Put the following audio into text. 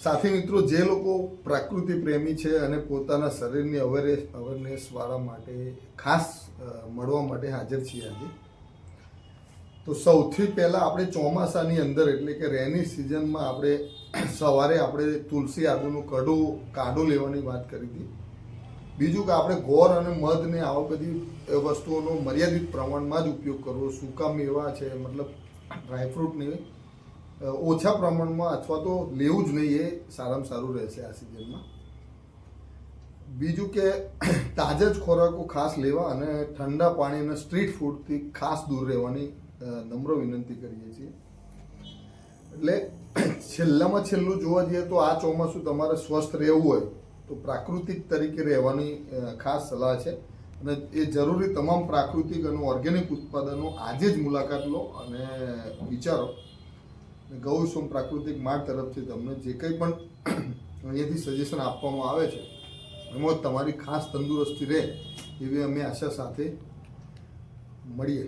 સાથી મિત્રો, જે લોકો પ્રકૃતિ પ્રેમી છે અને પોતાના શરીરની અવેરનેસવાળા માટે ખાસ મળવા માટે હાજર છીએ આજે. તો સૌથી પહેલાં આપણે ચોમાસાની અંદર એટલે કે રેની સિઝનમાં આપણે સવારે આપણે તુલસી આદુનું કાઢું લેવાની વાત કરી હતી. બીજું કે આપણે ગોળ અને મધ ને આવા બધી વસ્તુઓનો મર્યાદિત પ્રમાણમાં જ ઉપયોગ કરવો. સૂકા મેવા છે, મતલબ ડ્રાયફ્રૂટને ઓછા પ્રમાણમાં અથવા તો લેવું જ નહીં, એ સારામાં સારું રહેશે આ સિઝનમાં. બીજું કે તાજા જ ખોરાકો ખાસ લેવા અને ઠંડા પાણી અને સ્ટ્રીટ ફૂડથી ખાસ દૂર રહેવાની નમ્ર વિનંતી કરીએ છીએ. એટલે છેલ્લામાં છેલ્લું જોવા જઈએ તો આ ચોમાસું તમારે સ્વસ્થ રહેવું હોય તો પ્રાકૃતિક તરીકે રહેવાની ખાસ સલાહ છે. અને એ જરૂરી તમામ પ્રાકૃતિક અને ઓર્ગેનિક ઉત્પાદનો આજે જ મુલાકાત લો અને વિચારો. ગૌસોમ પ્રાકૃતિક માર્ટ તરફથી તમને જે કંઈ પણ અહીંયાથી સજેશન આપવામાં આવે છે એમાં તમારી ખાસ તંદુરસ્તી રહે એવી અમે આશા સાથે મળીએ.